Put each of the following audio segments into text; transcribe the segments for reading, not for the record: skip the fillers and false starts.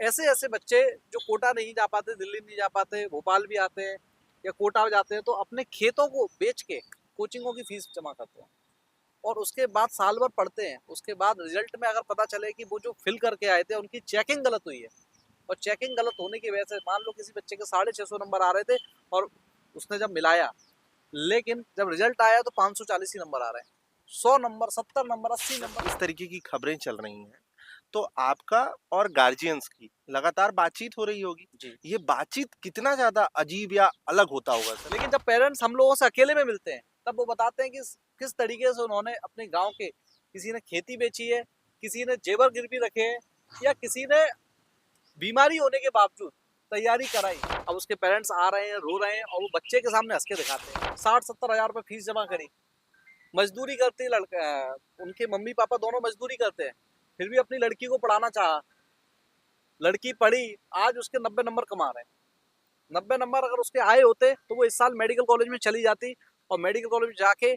ऐसे ऐसे बच्चे जो कोटा नहीं जा पाते, दिल्ली नहीं जा पाते, भोपाल भी आते हैं या कोटा जाते हैं, तो अपने खेतों को बेच के कोचिंगों की फीस जमा करते हैं और उसके बाद साल भर पढ़ते हैं। उसके बाद रिजल्ट में अगर पता चले कि वो जो फिल करके आए थे उनकी चेकिंग गलत हुई है, और चेकिंग गलत होने की वजह से मान लो किसी बच्चे के 650 नंबर आ रहे थे और उसने जब मिलाया, लेकिन जब रिजल्ट आया तो 540 ही नंबर आ रहे हैं। 100 नंबर, 70 नंबर, 80 नंबर। इस तरीके की खबरें चल रही हैं, तो आपका और गार्जियंस की लगातार बातचीत हो रही होगी। जी। ये बातचीत कितना ज्यादा अजीब या अलग होता होगा सर? लेकिन जब पेरेंट्स हम लोगों से अकेले में मिलते हैं, तब वो बताते हैं कि किस तरीके से उन्होंने अपने गांव के, किसी ने खेती बेची है, किसी ने जेवर गिरवी रखे हैं, या किसी ने बीमारी होने के बावजूद तैयारी कराई। अब उसके पेरेंट्स आ रहे हैं, रो रहे हैं, और वो बच्चे के सामने हंस के दिखाते हैं। 60-70 हजार रुपए फीस जमा करी, मजदूरी करती लड़का, उनके मम्मी पापा दोनों मजदूरी करते हैं, फिर भी अपनी लड़की को पढ़ाना चाहा। लड़की पढ़ी, आज उसके 90 नंबर कमा रहे हैं। 90 नंबर अगर उसके आए होते तो वो इस साल मेडिकल कॉलेज में चली जाती, और मेडिकल कॉलेज में जाके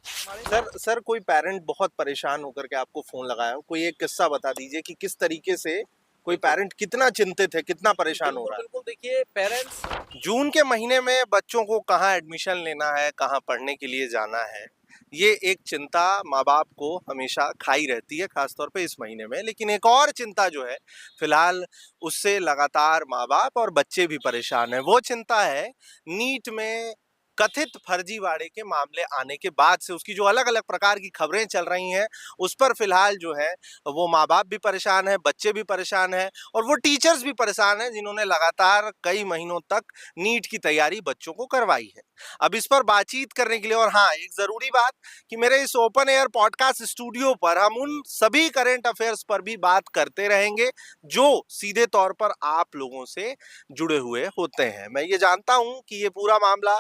सर कोई पेरेंट बहुत परेशान होकर के आपको फोन लगाया हो, कोई एक किस्सा बता दीजिए कि किस तरीके से कोई पेरेंट कितना चिंतित है, कितना परेशान हो बिल्कुल रहा बिल्कुल। देखिए पेरेंट्स, है। जून के महीने में बच्चों को कहाँ एडमिशन लेना है, कहाँ पढ़ने के लिए जाना है, ये एक चिंता माँ बाप को हमेशा खाई रहती है, खासतौर पे इस महीने में। लेकिन एक और चिंता जो है फिलहाल, उससे लगातार माँ बाप और बच्चे भी परेशान है। वो चिंता है नीट में कथित फर्जीवाड़े के मामले आने के बाद से उसकी जो अलग अलग प्रकार की खबरें चल रही हैं, उस पर फिलहाल जो है वो माँ बाप भी परेशान है, बच्चे भी परेशान है, और वो टीचर्स भी परेशान है जिन्होंने लगातार कई महीनों तक नीट की तैयारी बच्चों को करवाई है। अब इस पर बातचीत करने के लिए, और हाँ एक जरूरी बात कि मेरे इस ओपन एयर पॉडकास्ट स्टूडियो पर हम उन सभी करंट अफेयर्स पर भी बात करते रहेंगे जो सीधे तौर पर आप लोगों से जुड़े हुए होते हैं। मैं ये जानता हूं कि ये पूरा मामला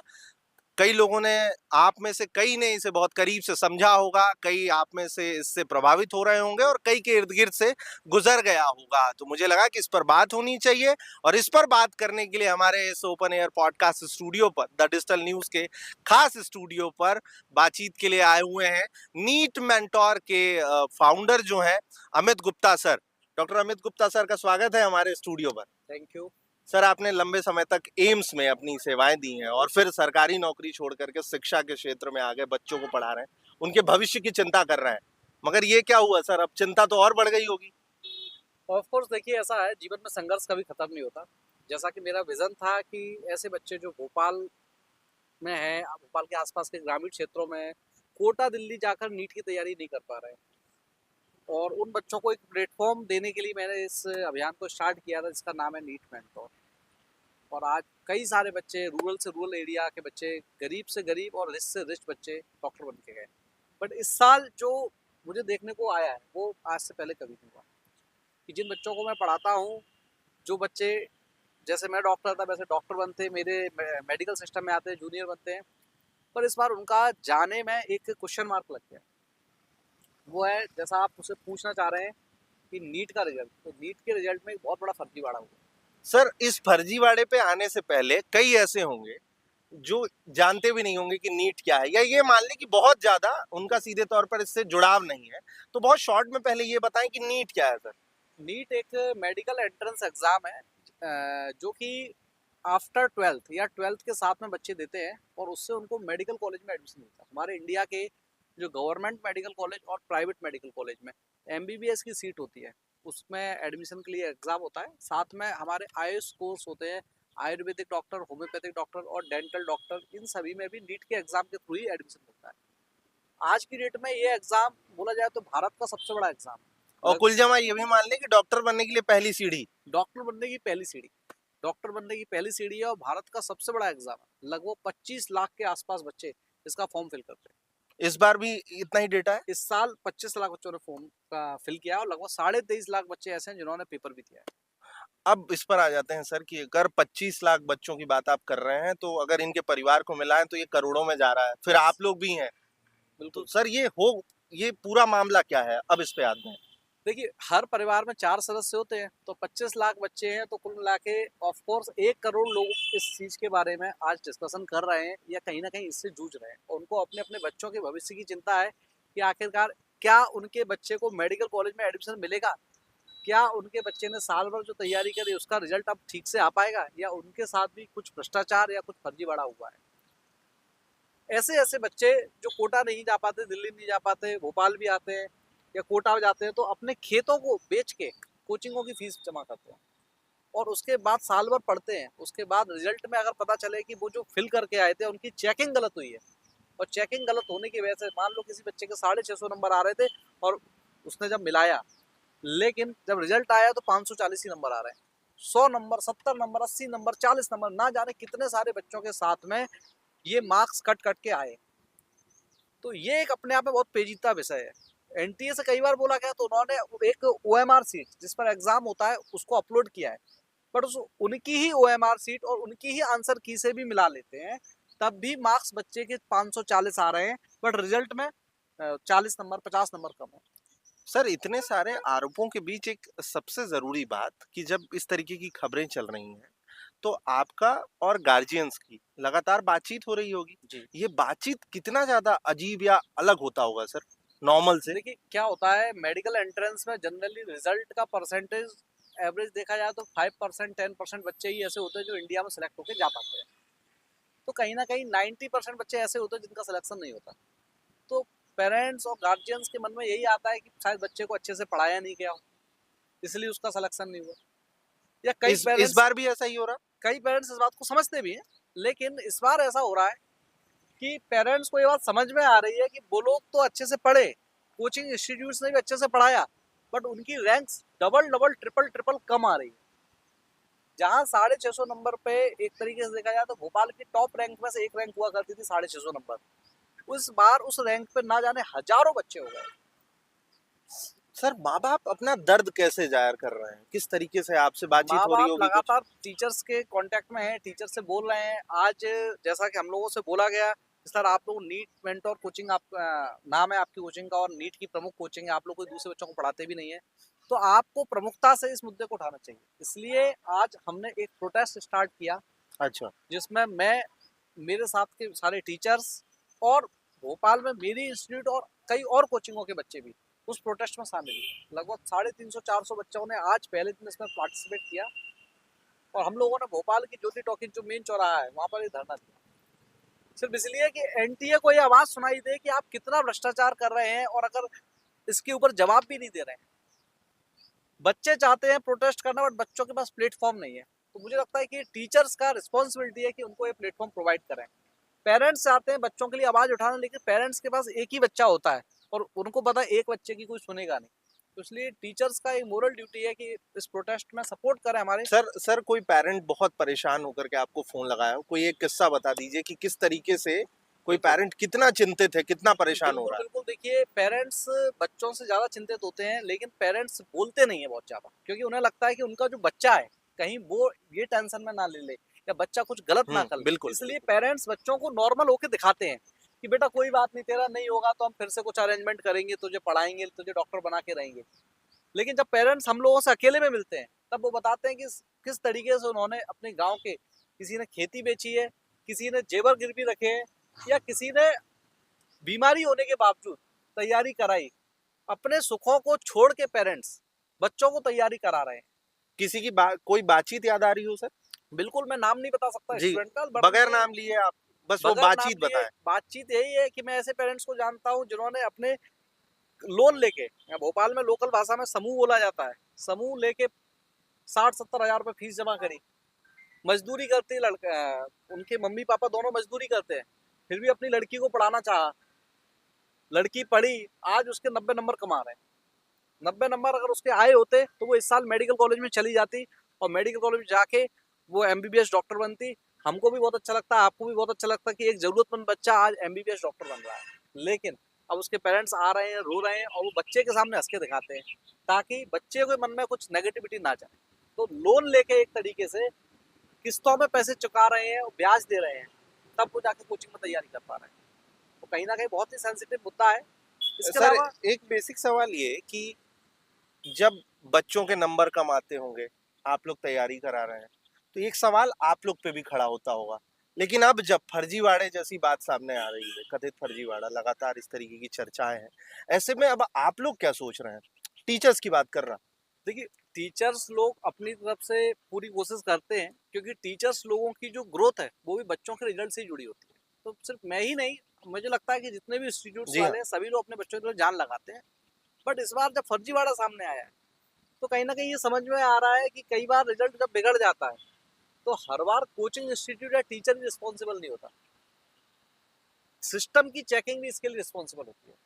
कई लोगों ने, आप में से कई ने इसे बहुत करीब से समझा होगा, कई आप में से इससे प्रभावित हो रहे होंगे, और कई के इर्द गिर्द से गुजर गया होगा। तो मुझे लगा कि इस पर बात होनी चाहिए, और इस पर बात करने के लिए हमारे इस ओपन एयर पॉडकास्ट स्टूडियो पर, द डिजिटल न्यूज के खास स्टूडियो पर बातचीत के लिए आए हुए हैं नीट मेंटोर के फाउंडर जो हैं Amit Gupta sir. Doctor Amit Gupta sir का स्वागत है हमारे स्टूडियो पर। Thank you. सर आपने लंबे समय तक एम्स में अपनी सेवाएं दी हैं, और फिर सरकारी नौकरी छोड़ करके शिक्षा के क्षेत्र में आ गए, बच्चों को पढ़ा रहे हैं, उनके भविष्य की चिंता कर रहे हैं। मगर ये क्या हुआ सर, अब चिंता तो और बढ़ गई होगी। ऑफ कोर्स देखिए ऐसा है, जीवन में संघर्ष कभी खत्म नहीं होता। जैसा कि मेरा विजन था कि ऐसे बच्चे जो भोपाल में हैं, भोपाल के आसपास के ग्रामीण क्षेत्रों में कोटा दिल्ली जाकर नीट की तैयारी नहीं कर पा रहे हैं, और उन बच्चों को एक प्लेटफॉर्म देने के लिए मैंने इस अभियान को स्टार्ट किया था, जिसका नाम है नीट मेंटोर। और आज कई सारे बच्चे, रूरल से रूरल एरिया के बच्चे, गरीब से गरीब और रिच से रिच बच्चे डॉक्टर बन के गए। बट इस साल जो मुझे देखने को आया है वो आज से पहले कभी नहीं हुआ, कि जिन बच्चों को मैं पढ़ाता हूँ, जो बच्चे, जैसे मैं डॉक्टर था वैसे डॉक्टर बनते, मेरे मेडिकल सिस्टम में आते हैं, जूनियर बनते हैं, पर इस बार उनका जाने में एक क्वेश्चन मार्क लग गया। वो है, जैसा आप मुझसे पूछना चाह रहे हैं कि नीट का रिजल्ट, तो नीट के रिजल्ट में एक बहुत बड़ा फर्जीवाड़ा हुआ। सर इस फर्जीवाड़े पे आने से पहले कई ऐसे होंगे जो जानते भी नहीं होंगे कि नीट क्या है, या ये मान लें कि बहुत ज्यादा उनका सीधे तौर पर इससे जुड़ाव नहीं है, तो बहुत शॉर्ट में पहले ये बताएं कि नीट क्या है सर। नीट एक मेडिकल एंट्रेंस एग्जाम है, जो कि आफ्टर ट्वेल्थ या ट्वेल्थ के साथ में बच्चे देते हैं, और उससे उनको मेडिकल कॉलेज में एडमिशन मिलता है। हमारे इंडिया के जो गवर्नमेंट मेडिकल कॉलेज और प्राइवेट मेडिकल कॉलेज में एमबीबीएस की सीट होती है, उसमें एडमिशन के लिए एग्जाम होता है। साथ में हमारे आयुष कोर्स होते हैं, आयुर्वेदिक डॉक्टर, होम्योपैथिक डॉक्टर और डेंटल डॉक्टर, इन सभी में भी नीट के एग्जाम के थ्रू ही एडमिशन मिलता है। आज की डेट में ये एग्जाम बोला जाए तो भारत का सबसे बड़ा एग्जाम और है। कुल जमा ये भी मान लें कि डॉक्टर बनने के लिए पहली सीढ़ी। डॉक्टर बनने की पहली सीढ़ी, डॉक्टर बनने की पहली सीढ़ी है, और भारत का सबसे बड़ा एग्जाम है। लगभग 25 लाख के आसपास बच्चे इसका फॉर्म फिल करते हैं। इस बार भी इतना ही डेटा है। इस साल 25 लाख बच्चों ने फॉर्म का फिल किया, और लगभग 23.5 लाख बच्चे ऐसे हैं जिन्होंने पेपर भी दिया है। अब इस पर आ जाते हैं सर कि अगर 25 लाख बच्चों की बात आप कर रहे हैं, तो अगर इनके परिवार को मिलाएं तो ये करोड़ों में जा रहा है, फिर आप लोग भी हैं। तो बिल्कुल। सर ये पूरा मामला क्या है, अब इस पे आते हैं। देखिए, हर परिवार में 4 सदस्य होते हैं, तो 25 लाख बच्चे हैं, तो कुल मिला के ऑफ कोर्स 1 करोड़ लोग इस चीज के बारे में आज डिस्कशन कर रहे हैं, या कहीं ना कहीं इससे जूझ रहे हैं, और उनको अपने अपने बच्चों के भविष्य की चिंता है कि आखिरकार क्या उनके बच्चे को मेडिकल कॉलेज में एडमिशन मिलेगा। क्या उनके बच्चे ने साल भर जो तैयारी करी उसका रिजल्ट अब ठीक से आ पाएगा, या उनके साथ भी कुछ भ्रष्टाचार या कुछ फर्जीवाड़ा हुआ है। ऐसे ऐसे बच्चे जो कोटा नहीं जा पाते, दिल्ली नहीं जा पाते, भोपाल भी आते हैं या कोटा जाते हैं, तो अपने खेतों को बेच के कोचिंगों की फीस जमा करते हैं और उसके बाद साल भर पढ़ते हैं। उसके बाद रिजल्ट में अगर पता चले कि वो जो फिल करके आए थे उनकी चेकिंग गलत हुई है, और चेकिंग गलत होने की वजह से मान लो किसी बच्चे के 650 नंबर आ रहे थे और उसने जब मिलाया, लेकिन जब रिजल्ट आया तो 540 ही नंबर आ रहे हैं। 100 नंबर, 70 नंबर, 80 नंबर, 40 नंबर, ना जाने कितने सारे बच्चों के साथ में ये मार्क्स कट कट के आए। तो ये एक अपने आप में बहुत पेचीदा विषय है। एनटीए से कई बार बोला गया तो उन्होंने एक ओएमआर सीट जिस पर एग्जाम होता है उसको अपलोड किया है, बट उस उनकी ही ओएमआर सीट और उनकी ही आंसर की से भी मिला लेते हैं, तब भी मार्क्स बच्चे के 540 आ रहे हैं, बट रिजल्ट में 40 नंबर 50 नंबर कम है। सर, इतने सारे आरोपों के बीच एक सबसे जरूरी बात कि जब इस तरीके की खबरें चल रही हैं तो आपका और गार्जियंस की लगातार बातचीत हो रही होगी। जी ये बातचीत कितना ज्यादा अजीब या अलग होता होगा सर नॉर्मल से? देखिए क्या होता है, मेडिकल एंट्रेंस में जनरली रिजल्ट का परसेंटेज एवरेज देखा जाए तो 5% 10% बच्चे ही ऐसे होते हैं जो इंडिया में सेलेक्ट होकर जा पाते हैं। तो कहीं ना कहीं 90% बच्चे ऐसे होते हैं जिनका सिलेक्शन नहीं होता। तो पेरेंट्स और गार्जियंस के मन में यही आता है कि शायद बच्चे को अच्छे से पढ़ाया नहीं गया हो, इसलिए उसका सिलेक्शन नहीं हुआ। या इस बार भी ऐसा ही हो रहा? कई पेरेंट्स इस बात को समझते भी हैं, लेकिन इस बार ऐसा हो रहा है कि पेरेंट्स को ये बात समझ में आ रही है कि वो लोग तो अच्छे से पढ़े, कोचिंग इंस्टीट्यूट्स ने भी अच्छे से पढ़ाया, बट उनकी ranks double double triple triple कम आ रही है। जहाँ 650 नंबर पे एक तरीके से देखा जाए तो भोपाल की टॉप रैंक में से एक रैंक हुआ करती थी 650 नंबर, उस बार उस रैंक पे ना जाने हजारों बच्चे हो गए। सर, माँ बाप अपना दर्द कैसे जाहिर कर रहे हैं? किस तरीके से आपसे बातचीत माँ हो रही बाप होगी कुछ? लगातार टीचर्स के कांटेक्ट में हैं, टीचर से बोल रहे हैं। आज जैसा कि हम लोगों से बोला गया, सर आप लोग नीट मेंटोर कोचिंग, आप नाम है आपकी कोचिंग का और नीट की प्रमुख कोचिंग है, आप लोग कोई दूसरे बच्चों को पढ़ाते भी नहीं है, तो आपको प्रमुखता से इस मुद्दे को उठाना चाहिए। इसलिए आज हमने एक प्रोटेस्ट स्टार्ट किया, अच्छा। जिसमें मैं, मेरे साथ के सारे टीचर्स और भोपाल में मेरी इंस्टीट्यूट और कई और कोचिंगों के बच्चे भी उस प्रोटेस्ट में शामिल हुए। लगभग 350-400 बच्चों ने आज पहले दिन इसमें पार्टिसिपेट किया, और हम लोगों ने भोपाल की ज्योति टॉकीज जो मेन चौराहा है वहां पर ये धरना दिया, सिर्फ इसलिए कि एनटीए को ये आवाज सुनाई दे कि आप कितना भ्रष्टाचार कर रहे हैं, और अगर इसके ऊपर जवाब भी नहीं दे रहे हैं। बच्चे चाहते हैं प्रोटेस्ट करना, बट बच्चों के पास प्लेटफॉर्म नहीं है। तो मुझे लगता है कि टीचर्स का रिस्पॉन्सिबिलिटी है कि उनको ये प्लेटफॉर्म प्रोवाइड करें। पेरेंट्स चाहते हैं बच्चों के लिए आवाज उठाना, लेकिन पेरेंट्स के पास एक ही बच्चा होता है और उनको पता है एक बच्चे की कोई सुनेगा नहीं। तो इसलिए टीचर्स का एक मोरल ड्यूटी है कि इस प्रोटेस्ट में सपोर्ट करें हमारे। सर, कोई पेरेंट बहुत परेशान होकर के आपको फोन लगाया हो, कोई एक किस्सा बता दीजिए कि किस तरीके से कोई पेरेंट कितना चिंतित है, कितना परेशान हो बिल्कुल रहा है? बिल्कुल, देखिए पेरेंट्स बच्चों से ज्यादा चिंतित होते हैं, लेकिन पेरेंट्स बोलते नहीं है बहुत ज्यादा, क्योंकि उन्हें लगता है कि उनका जो बच्चा है कहीं वो ये टेंशन में ना ले या बच्चा कुछ गलत ना कर ले। बिल्कुल इसलिए बिल्कुल। पेरेंट्स बच्चों को नॉर्मल होके दिखाते हैं कि बेटा कोई बात नहीं, तेरा नहीं होगा तो हम फिर से कुछ अरेंजमेंट करेंगे, तुझे पढ़ाएंगे, तुझे डॉक्टर बना के रहेंगे। लेकिन जब पेरेंट्स हम लोगों से अकेले में मिलते हैं तब वो बताते हैं कि किस तरीके से उन्होंने अपने गांव के, किसी ने खेती बेची है, किसी ने जेवर गिरवी रखे हैं, या किसी ने बीमारी होने के बावजूद तैयारी कराई। अपने सुखों को छोड़ के पेरेंट्स बच्चों को तैयारी करा रहे हैं। किसी की कोई बातचीत याद आ रही हो सर? बिल्कुल, मैं नाम नहीं बता सकता जी, स्टूडेंट का, बट बगैर नाम लिए आप बस वो बगैर नाम बातचीत लिए बताएं। बातचीत यही है कि मैं ऐसे पेरेंट्स को जानता हूं जिन्होंने अपने लोन लेके, भोपाल में लोकल भाषा में समूह बोला जाता है, समूह लेके 60-70 हजार रुपए फीस जमा करी, मजदूरी करती लड़का, उनके मम्मी पापा दोनों मजदूरी करते हैं, फिर भी अपनी लड़की को पढ़ाना चाहा, लड़की पढ़ी, आज उसके 90 नंबर कमा रहे हैं। 90 नंबर अगर उसके आए होते तो वो इस साल मेडिकल कॉलेज में चली जाती, और मेडिकल कॉलेज में जाके वो एमबीबीएस डॉक्टर बनती। हमको भी बहुत अच्छा लगता है, आपको भी बहुत अच्छा लगता है कि एक जरूरतमंद बच्चा आज एमबीबीएस डॉक्टर बन रहा है। लेकिन अब उसके पेरेंट्स आ रहे हैं, रो रहे हैं, और वो बच्चे के सामने हंस के दिखाते हैं ताकि बच्चे के मन में कुछ नेगेटिविटी ना जाए। तो लोन लेके एक तरीके से किस्तों में पैसे चुका रहे हैं और ब्याज दे रहे हैं, तब वो जाके कोचिंग में तैयारी कर पा रहे हैं। तो कहीं ना कहीं बहुत ही सेंसिटिव मुद्दा है। इसके सर, अलावा एक बेसिक सवाल ये कि जब बच्चों के नंबर कम आते होंगे, आप लोग तैयारी करा रहे हैं, तो एक सवाल आप लोग पे भी खड़ा होता होगा। लेकिन अब जब फर्जीवाड़े जैसी बात सामने आ रही है, कथित फर्जीवाड़ा, लगातार इस तरीके की चर्चाएं हैं, ऐसे में अब आप लोग क्या सोच रहे हैं? टीचर्स की बात कर रहा। देखिए, टीचर्स लोग अपनी तरफ से पूरी कोशिश करते हैं, क्योंकि टीचर्स लोगों की जो ग्रोथ है वो भी बच्चों के रिजल्ट से ही जुड़ी होती है। तो सिर्फ मैं ही नहीं, मुझे लगता है कि जितने भी इंस्टीट्यूट्स जी हाँ। वाले हैं सभी लोग अपने बच्चों के लिए जान लगाते हैं। बट इस बार जब फर्जीवाड़ा सामने आया है, तो कहीं ना कहीं ये समझ में आ रहा है कि कई बार रिजल्ट जब बिगड़ जाता है तो हर बार कोचिंग इंस्टीट्यूट या टीचर ही रिस्पॉन्सिबल नहीं होता, सिस्टम की चेकिंग भी इसके लिए रिस्पॉन्सिबल होती है।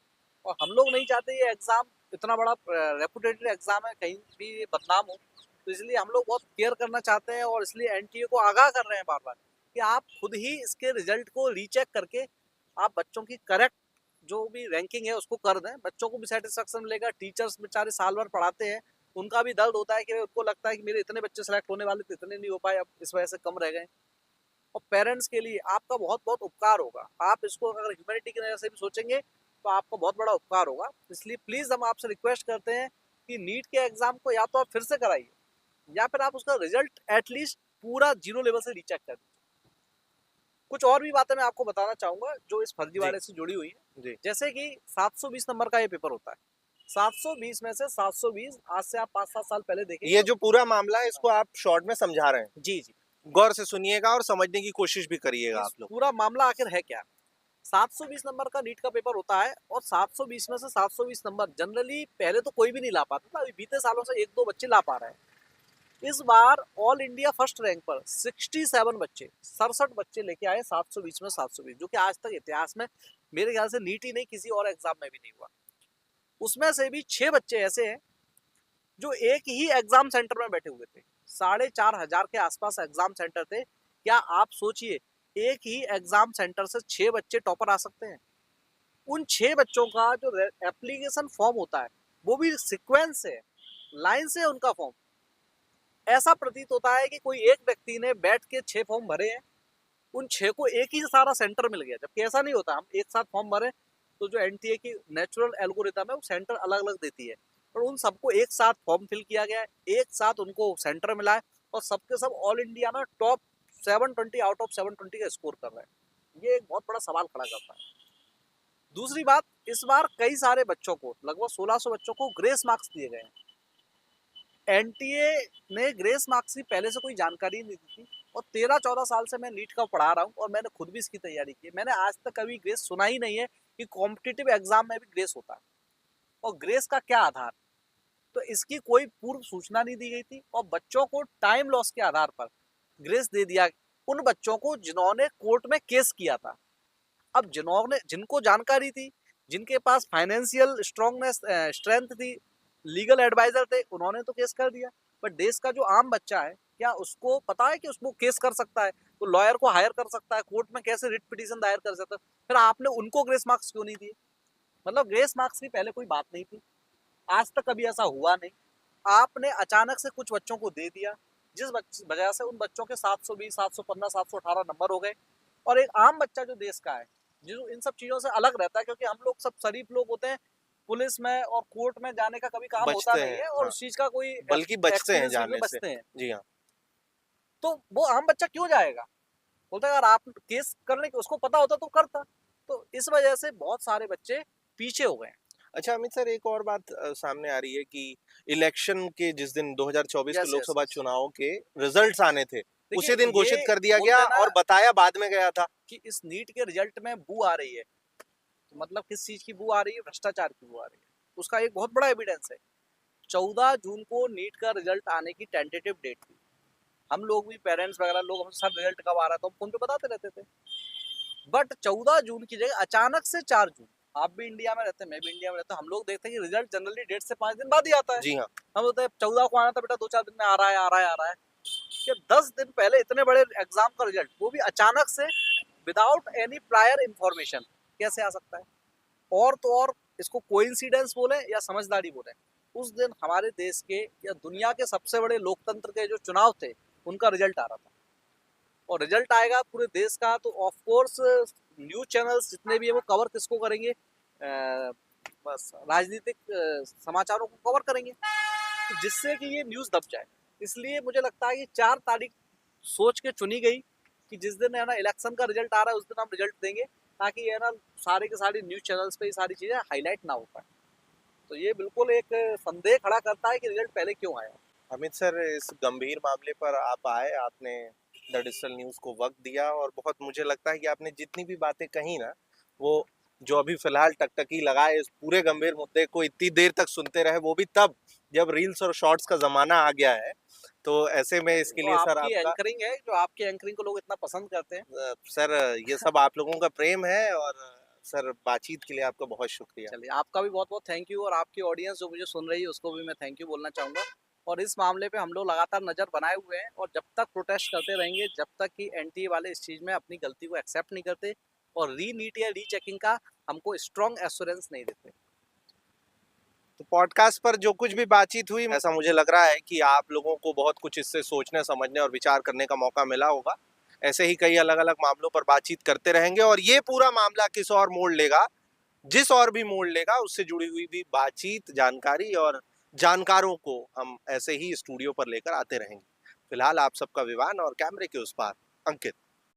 और हम लोग नहीं चाहते ये एग्जाम, इतना बड़ा रेपुटेटेड एग्जाम है, कहीं भी ये बदनाम हो। तो इसलिए हम लोग बहुत केयर करना चाहते हैं और इसलिए एनटीए को आगाह कर रहे हैं बार बार कि आप खुद ही इसके रिजल्ट को रीचेक करके आप बच्चों की करेक्ट जो भी रैंकिंग है उसको कर दें, बच्चों को भी सेटिस्फेक्शन मिलेगा। टीचर्स बेचारे साल भर पढ़ाते हैं, उनका भी दर्द होता है कि उनको लगता है कि मेरे इतने बच्चे सेलेक्ट होने वाले थे, इतने नहीं हो पाए, अब इस वजह से कम रह गए। और पेरेंट्स के लिए आपका बहुत बहुत उपकार होगा, आप इसको अगर ह्यूमैनिटी की नजर से भी सोचेंगे तो आपका बहुत बड़ा उपकार होगा। इसलिए प्लीज हम आपसे रिक्वेस्ट करते हैं कि नीट के एग्जाम को या तो आप फिर से कराइए या फिर आप उसका रिजल्ट एटलीस्ट पूरा जीरो लेवल से रीचेक कर दीजिए। कुछ और भी बातें मैं आपको बताना चाहूंगा जो इस जी। फर्जीवाड़े से जुड़ी हुई है। जी। जैसे कि 720 नंबर का ये पेपर होता है, 720 में से 720, आज से आप 5-7 साल पहले देखेंगे ये तो जो पूरा मामला है इसको आप शॉर्ट में समझा रहे हैं, जी जी, गौर से सुनिएगा और समझने की कोशिश भी करिएगा इस आप लोग। पूरा मामला आखिर है क्या। 720 नंबर का नीट का पेपर होता है और 720 में से 720 नंबर जनरली पहले तो कोई भी नहीं ला पाता था, अभी बीते सालों से एक दो बच्चे ला पा रहे हैं। इस बार ऑल इंडिया फर्स्ट रैंक पर 67 बच्चे, 67 बच्चे लेके आए 720 में 720, जो कि आज तक इतिहास में मेरे ख्याल से नीट ही नहीं किसी और एग्जाम में भी नहीं हुआ। उसमें से भी 6 बच्चे ऐसे हैं जो एक ही एग्जाम सेंटर में बैठे हुए थे, 4,500 के आसपास एग्जाम सेंटर थे। क्या आप सोचिए, एक ही एग्जाम सेंटर से 6 बच्चे टॉपर आ सकते हैं। उन 6 बच्चों का जो एप्लीकेशन फॉर्म होता है वो भी सीक्वेंस से, लाइन से उनका फॉर्म, ऐसा प्रतीत होता है कि कोई एक व्यक्ति ने बैठ के 6 फॉर्म भरे हैं, उन 6 को एक ही सारा सेंटर मिल गया, जबकि ऐसा नहीं होता। हम एक साथ फॉर्म भरे तो जो एनटीए की नेचुरल एल्गोरिथम है वो सेंटर अलग अलग देती है, और उन सबको एक साथ फॉर्म फिल किया गया है, एक साथ उनको सेंटर मिला है, और सबके सब ऑल इंडिया में टॉप 720 आउट ऑफ 720 का स्कोर कर रहे हैं। ये एक बहुत बड़ा सवाल खड़ा करता है। दूसरी बात, इस बार कई सारे बच्चों को, लगभग 1600 बच्चों को ग्रेस मार्क्स दिए गए हैं। एनटीए ने ग्रेस मार्क्स की पहले से कोई जानकारी नहीं दी थी, और 13-14 साल से मैं नीट का पढ़ा रहा हूँ और मैंने खुद भी इसकी तैयारी की है। मैंने आज तक कभी ग्रेस सुना ही नहीं है कि कॉम्पिटिटिव एग्जाम में भी ग्रेस होता है, और ग्रेस का क्या आधार। तो इसकी कोई पूर्व सूचना नहीं दी गई थी, और बच्चों को टाइम लॉस के आधार पर ग्रेस दे दिया उन बच्चों को जिन्होंने कोर्ट में केस किया था। अब जिनको जानकारी थी, जिनके पास फाइनेंशियल स्ट्रांगनेस स्ट्रेंथ थी, लीगल एडवाइजर थे, उन्होंने तो केस कर दिया। बट देश का जो आम बच्चा है, क्या उसको पता है कि उसको केस कर सकता है, तो लॉयर को हायर कर सकता है, कोर्ट में कैसे रिट पिटीशन दायर कर सकता है। फिर आपने उनको ग्रेस मार्क्स क्यों नहीं दिए? मतलब ग्रेस मार्क्स की पहले कोई बात नहीं थी, आज तक कभी ऐसा हुआ नहीं। आपने अचानक से कुछ बच्चों को दे दिया, जिस वजह से उन बच्चों के 720, 715, 718 नंबर हो गए। और एक आम बच्चा जो देश का है, जो इन सब चीजों से अलग रहता है, क्योंकि हम लोग सब शरीफ लोग होते हैं, पुलिस में और कोर्ट में जाने का कभी काम होता बचते नहीं हैं, है, और हाँ, उस चीज का कोई बल्कि बचते हैं एक्सपीरियंस भी जाने से। बचते हैं। जी हाँ। तो वो आम बच्चा क्यों जाएगा? बोलता है अगर आप केस करने के उसको पता होता तो करता। तो इस वजह से बहुत सारे बच्चे पीछे हो गए। अच्छा अमित सर, एक और बात सामने आ रही है कि इलेक्शन के जिस दिन 2024 के यस यस लोकसभा यस, चुनाव के रिजल्ट्स आने थे, देखिए उसी दिन ये घोषित कर दिया बोलते गया हैं ना और बताया बाद में गया था। कि इस नीट के रिजल्ट में बू आ रही है, तो मतलब किस चीज की बू आ रही है? भ्रष्टाचार की बू आ रही है। उसका एक बहुत बड़ा एविडेंस है, 14 जून को नीट का रिजल्ट आने की टेंटेटिव डेट थी। हम लोग भी, पेरेंट्स वगैरह लोग, हम सब रिजल्ट कब आ रहा था हम फोन पे बताते रहते थे। बट 14 जून की जगह अचानक से 4 जून, आप भी इंडिया में रहते हैं, मैं भी इंडिया में रहता हूँ, हम लोग देखते हैं कि रिजल्ट जनरली डेट से 5 दिन बाद ही आता है। जी हाँ। हम बोलते हैं 14 को आना था बेटा, 2-4 दिन में आ रहा है, आ रहा है, आ रहा है। कि 10 दिन पहले इतने बड़े एग्जाम का रिजल्ट, वो भी अचानक से, विदाउट एनी प्रायर इंफॉर्मेशन, कैसे आ सकता है? और तो और, इसको कोइंसिडेंस बोले या समझदारी बोले, उस दिन हमारे देश के या दुनिया के सबसे बड़े लोकतंत्र के जो चुनाव थे उनका रिजल्ट आ रहा था। और रिजल्ट आएगा पूरे देश का, तो ऑफ कोर्स न्यूज चैनल्स जितने भी है वो कवर किसको करेंगे? बस राजनीतिक समाचारों को कवर करेंगे, तो जिससे कि ये न्यूज दब जाए। इसलिए मुझे लगता है कि 4 तारीख सोच के चुनी गई कि जिस दिन है ना इलेक्शन का रिजल्ट आ रहा है उस दिन हम रिजल्ट देंगे, ताकि ये ना सारे के सारे न्यूज चैनल्स पे ये सारी चीजें हाईलाइट ना हो पाए। तो ये बिल्कुल एक संदेह खड़ा करता है कि रिजल्ट पहले क्यों आया। अमित सर, इस गंभीर मामले पर आप आए, आपने द डिजिटल न्यूज़ को वक्त दिया और बहुत मुझे लगता है कि आपने जितनी भी बातें कही ना, वो जो अभी फिलहाल टकटकी लगाए इस पूरे गंभीर मुद्दे को इतनी देर तक सुनते रहे, वो भी तब जब रील्स और शॉर्ट्स का ज़माना आ गया है। तो ऐसे में इसके तो लिए सर आपकी आपका एंकरिंग है, जो आपकी एंकरिंग को लोग इतना पसंद करते हैं। सर ये सब आप लोगों का प्रेम है और सर बातचीत के लिए आपका बहुत शुक्रिया। चलिए, आपका भी बहुत-बहुत थैंक यू, और आपकी ऑडियंस जो मुझे सुन रही है उसको भी मैं थैंक यू बोलना चाहूँगा। और इस मामले पे हम लोग लगातार नज़र बनाए हुए हैं, और जब तक प्रोटेस्ट करते रहेंगे, जब तक कि एनटीए वाले इस चीज़ में अपनी गलती को एक्सेप्ट नहीं करते और री-नीट या रीचेकिंग का हमको स्ट्रॉन्ग एश्योरेंस नहीं देते। तो पॉडकास्ट पर जो कुछ भी बातचीत हुई, ऐसा मुझे लग रहा है कि आप लोगों को बहुत कुछ इससे सोचने समझने और विचार करने का मौका मिला होगा। ऐसे ही कई अलग अलग मामलों पर बातचीत करते रहेंगे और ये पूरा मामला किस और मोड़ लेगा, जिस और भी मोड़ लेगा, उससे जुड़ी हुई भी बातचीत, जानकारी और जानकारों को हम ऐसे ही स्टूडियो पर लेकर आते रहेंगे। फिलहाल आप सबका विवान और कैमरे के उस पार अंकित।